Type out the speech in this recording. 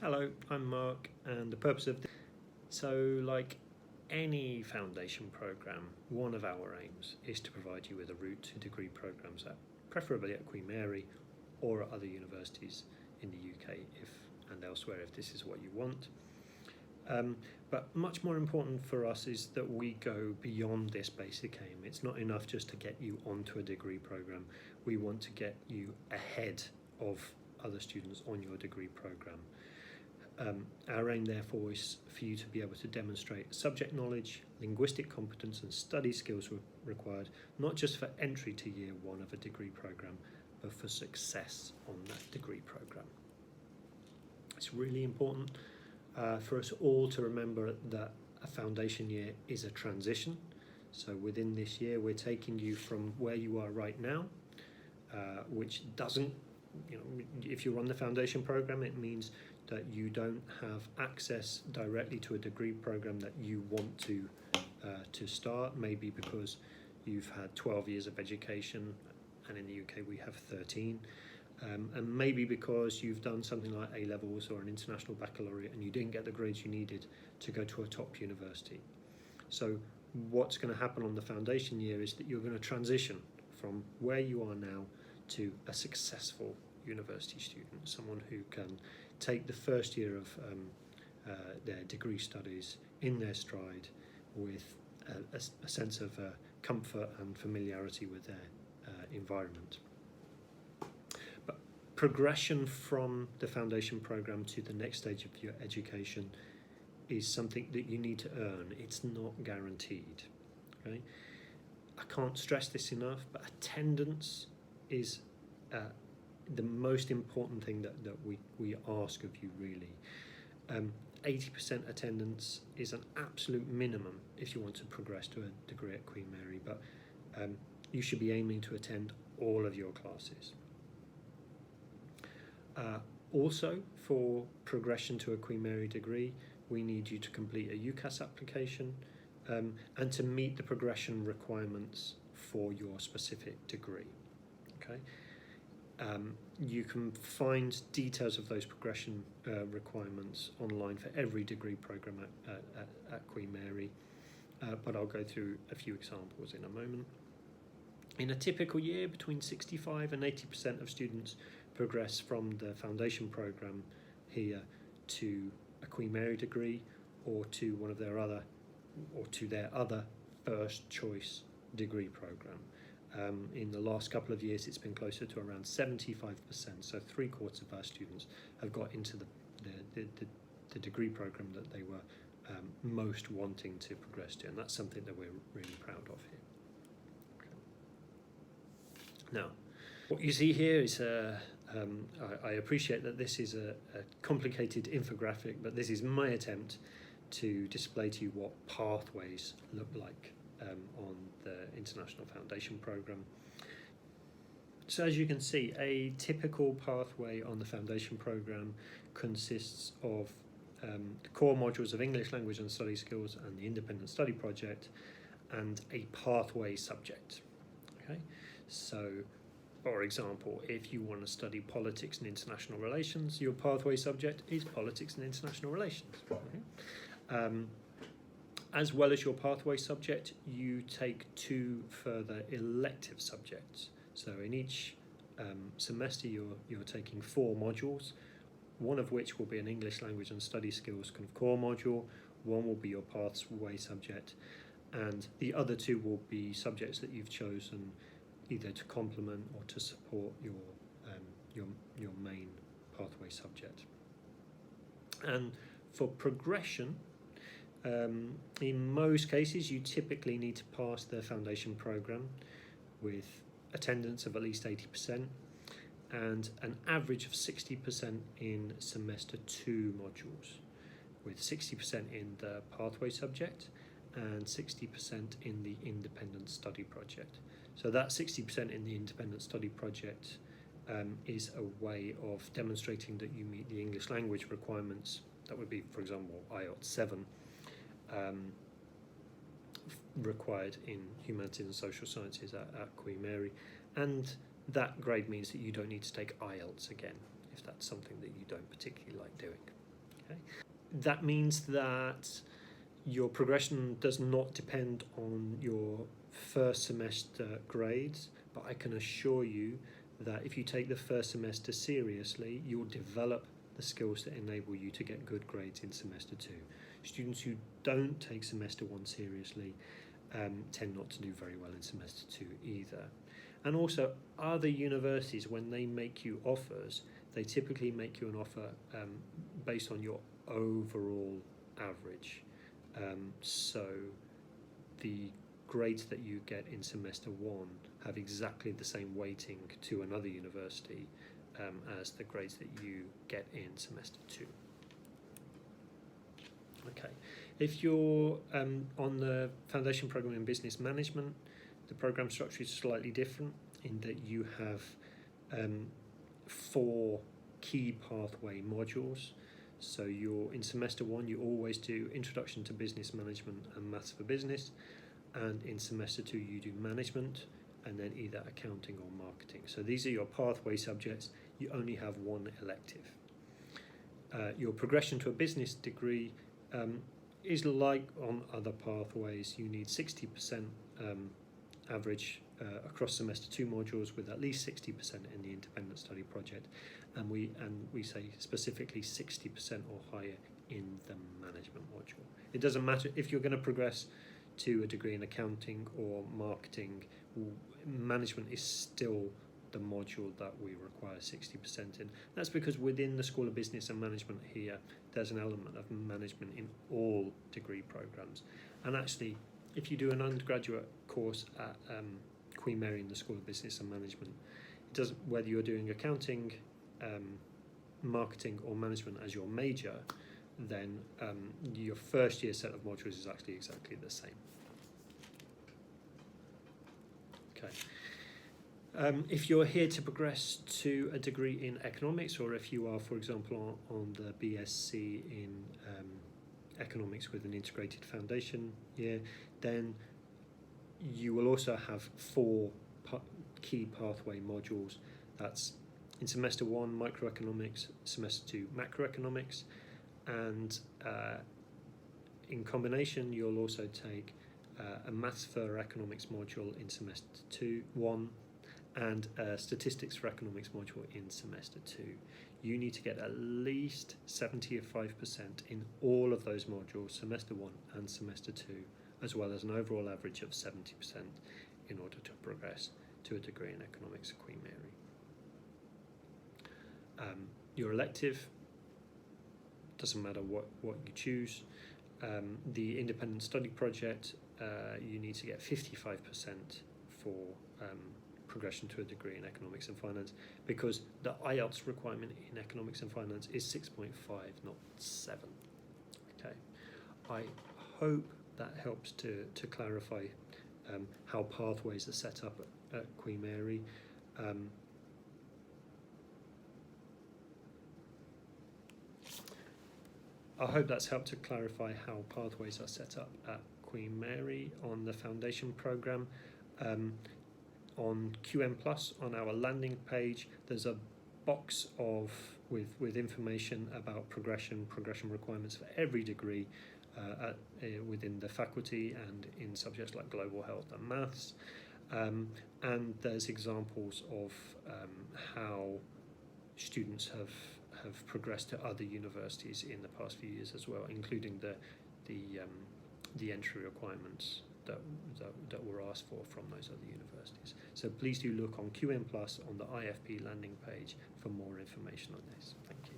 Hello, I'm Mark, and the purpose of this, so like any foundation program, one of our aims is to provide you with a route to degree programs preferably at Queen Mary or at other universities in the UK and elsewhere if this is what you want. But much more important for us is that we go beyond this basic aim. It's not enough just to get you onto a degree program. We want to get you ahead of other students on your degree program. Our aim therefore is for you to be able to demonstrate subject knowledge, linguistic competence and study skills required, not just for entry to year one of a degree program, but for success on that degree program. It's really important for us all to remember that a foundation year is a transition. So within this year, we're taking you from where you are right now, which doesn't, if you're on the foundation program, it means that you don't have access directly to a degree program that you want to start, maybe because you've had 12 years of education, and in the UK we have 13, and maybe because you've done something like A-levels or an international baccalaureate and you didn't get the grades you needed to go to a top university. So what's going to happen on the foundation year is that you're going to transition from where you are now to a successful university student, someone who can take the first year of their degree studies in their stride with a sense of comfort and familiarity with their environment. But progression from the foundation program to the next stage of your education is something that you need to earn. It's not guaranteed. Okay? I can't stress this enough, but attendance is the most important thing that we ask of you, really. 80% attendance is an absolute minimum if you want to progress to a degree at Queen Mary, but you should be aiming to attend all of your classes. Also, for progression to a Queen Mary degree, we need you to complete a UCAS application and to meet the progression requirements for your specific degree. Okay. You can find details of those progression requirements online for every degree program at Queen Mary, but I'll go through a few examples in a moment. In a typical year, between 65 and 80% of students progress from the foundation program here to a Queen Mary degree or to one of their other, or to their other first choice degree program. In the last couple of years, it's been closer to around 75%, so 3/4 of our students have got into the degree program that they were most wanting to progress to, and that's something that we're really proud of here. Okay. Now, what you see here is, I appreciate that this is a complicated infographic, but this is my attempt to display to you what pathways look like on the International Foundation Programme. So as you can see, a typical pathway on the Foundation Programme consists of the core modules of English Language and Study Skills and the Independent Study Project and a pathway subject. Okay, so for example, if you want to study Politics and International Relations, your pathway subject is Politics and International Relations. Okay? As well as your pathway subject, you take 2 further elective subjects. So in each semester, you're taking 4 modules, one of which will be an English Language and Study Skills kind of core module, one will be your pathway subject, and the other 2 will be subjects that you've chosen either to complement or to support your main pathway subject. And for progression, in most cases, you typically need to pass the foundation program with attendance of at least 80% and an average of 60% in semester 2 modules, with 60% in the pathway subject and 60% in the independent study project. So that 60% in the independent study project is a way of demonstrating that you meet the English language requirements. That would be, for example, IELTS 7. Required in humanities and social sciences at Queen Mary, and that grade means that you don't need to take IELTS again if that's something that you don't particularly like doing. Okay. That means that your progression does not depend on your first semester grades, but I can assure you that if you take the first semester seriously, you'll develop the skills that enable you to get good grades in semester 2. Students who don't take semester 1 seriously tend not to do very well in semester 2 either. And also, other universities, when they make you offers, they typically make you an offer based on your overall average. So the grades that you get in semester 1 have exactly the same weighting to another university as the grades that you get in semester 2. Okay, if you're on the foundation program in business management, the program structure is slightly different in that you have 4 key pathway modules. So you're in semester 1, you always do Introduction to Business Management and Maths for Business, and in semester 2 you do Management and then either Accounting or Marketing. So these are your pathway subjects. You only have 1 elective. Your progression to a business degree is like on other pathways. You need 60% average across semester 2 modules, with at least 60% in the independent study project, and we say specifically 60% or higher in the management module. It doesn't matter if you're going to progress to a degree in accounting or marketing, management is still the module that we require 60% in. That's because within the School of Business and Management here, there's an element of management in all degree programs. And actually, if you do an undergraduate course at Queen Mary in the School of Business and Management, it doesn't, whether you're doing accounting, marketing or management as your major, then your first year set of modules is actually exactly the same. Okay. If you're here to progress to a degree in economics, or if you are, for example, on the BSc in economics with an integrated foundation year, then you will also have 4 key pathway modules. That's in semester 1 microeconomics, semester 2 macroeconomics, and in combination you'll also take a maths for economics module in semester 1 and a statistics for economics module in semester 2. You need to get at least 75% in all of those modules, semester 1 and semester 2, as well as an overall average of 70% in order to progress to a degree in economics at Queen Mary. Your elective, doesn't matter what you choose. The independent study project, you need to get 55% for progression to a degree in economics and finance, because the IELTS requirement in economics and finance is 6.5, not 7. Okay, I hope that helps to clarify how pathways are set up at Queen Mary. I hope that's helped to clarify how pathways are set up at Queen Mary on the foundation programme. On QM Plus, on our landing page, there's a box with information about progression requirements for every degree within the faculty and in subjects like global health and maths. And there's examples of how students have progressed to other universities in the past few years as well, including the entry requirements that were asked for from those other universities. So please do look on QM Plus on the IFP landing page for more information on this. Thank you.